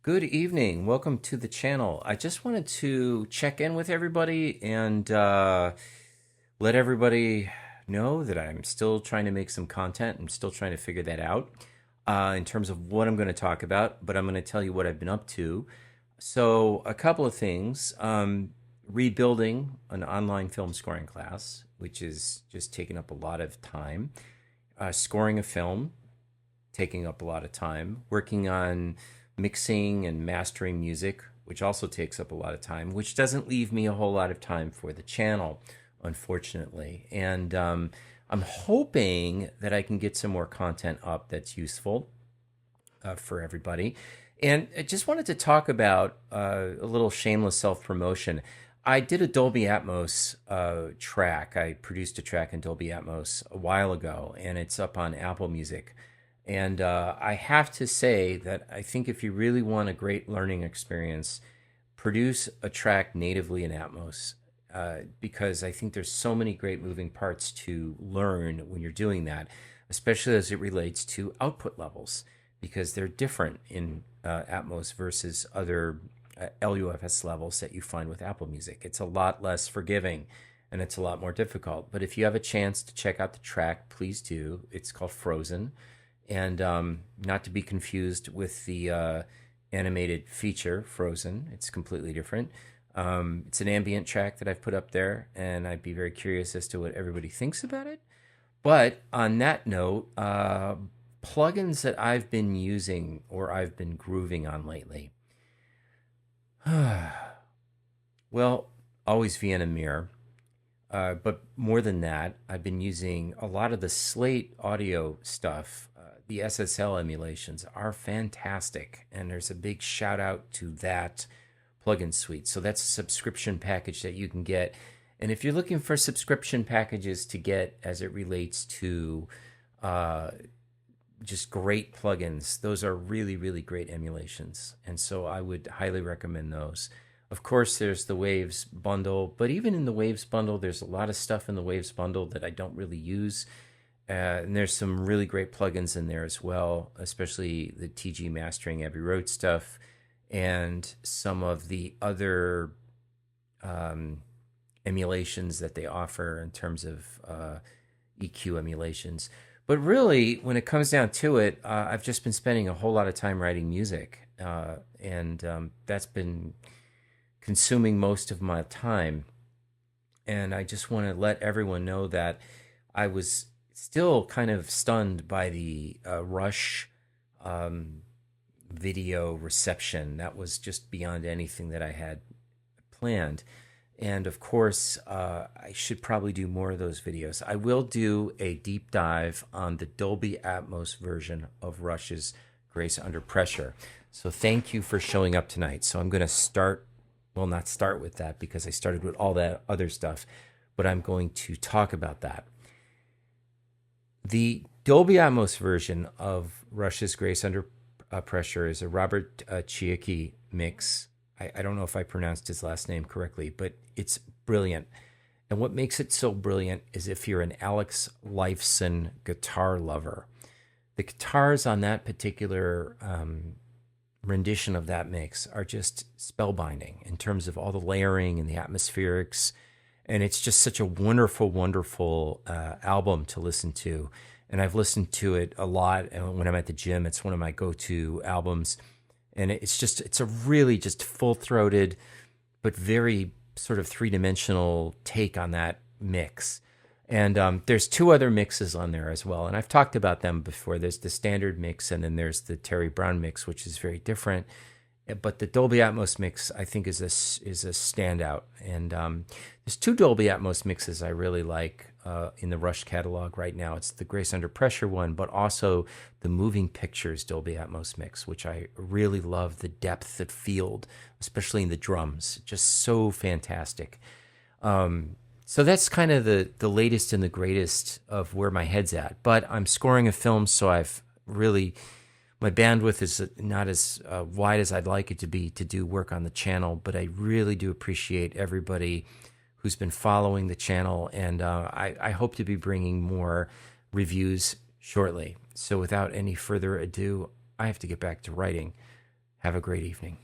Good evening. Welcome to the channel. I just wanted to check in with everybody and let everybody know that I'm still trying to make some content. I'm still trying to figure that out in terms of what I'm going to talk about, but I'm going to tell you what I've been up to. So, a couple of things. Rebuilding an online film scoring class, which is just taking up a lot of time. Scoring a film, taking up a lot of time. Working on mixing and mastering music, which also takes up a lot of time, which doesn't leave me a whole lot of time for the channel, unfortunately. And I'm hoping that I can get some more content up that's useful for everybody. And I just wanted to talk about a little shameless self promotion. I did a Dolby Atmos track. I produced a track in Dolby Atmos a while ago, and it's up on Apple Music. And I have to say that I think if you really want a great learning experience, produce a track natively in Atmos because I think there's so many great moving parts to learn when you're doing that, especially as it relates to output levels, because they're different in Atmos versus other LUFS levels that you find with Apple Music. It's a lot less forgiving and it's a lot more difficult. But if you have a chance to check out the track, please do. It's called Frozen. And not to be confused with the animated feature Frozen. It's completely different. It's an ambient track that I've put up there, and I'd be very curious as to what everybody thinks about it. But on that note, plugins that I've been using or I've been grooving on lately. Well, always Vienna Mirror. But more than that, I've been using a lot of the Slate audio stuff. The SSL emulations are fantastic, and there's a big shout out to that plugin suite. So that's a subscription package that you can get. And if you're looking for subscription packages to get as it relates to just great plugins, those are really, really great emulations. And so I would highly recommend those. Of course, there's the Waves bundle, but even in the Waves bundle, there's a lot of stuff in the Waves bundle that I don't really use. And there's some really great plugins in there as well, especially the TG Mastering Abbey Road stuff and some of the other emulations that they offer in terms of EQ emulations. But really, when it comes down to it, I've just been spending a whole lot of time writing music, and that's been consuming most of my time. And I just want to let everyone know that I was still kind of stunned by the Rush video reception. That was just beyond anything that I had planned. And of course, I should probably do more of those videos. I will do a deep dive on the Dolby Atmos version of Rush's Grace Under Pressure. So thank you for showing up tonight. So I'm going to start, well, not start with that because I started with all that other stuff, but I'm going to talk about that. The Dolby Atmos version of Rush's Grace Under Pressure is a Robert Ciacchi mix. I don't know if I pronounced his last name correctly, but it's brilliant. And what makes it so brilliant is if you're an Alex Lifeson guitar lover. The guitars on that particular rendition of that mix are just spellbinding in terms of all the layering and the atmospherics. And it's just such a wonderful, wonderful album to listen to. And I've listened to it a lot. And when I'm at the gym, it's one of my go-to albums. And it's a really just full-throated, but very sort of three-dimensional take on that mix. And there's two other mixes on there as well. And I've talked about them before. There's the standard mix, and then there's the Terry Brown mix, which is very different. But the Dolby Atmos mix, I think, is a standout. And there's two Dolby Atmos mixes I really like in the Rush catalog right now. It's the Grace Under Pressure one, but also the Moving Pictures Dolby Atmos mix, which I really love the depth of field, especially in the drums. Just so fantastic. So that's kind of the latest and the greatest of where my head's at. But I'm scoring a film, so I've really... my bandwidth is not as wide as I'd like it to be to do work on the channel, but I really do appreciate everybody who's been following the channel, and I hope to be bringing more reviews shortly. So without any further ado, I have to get back to writing. Have a great evening.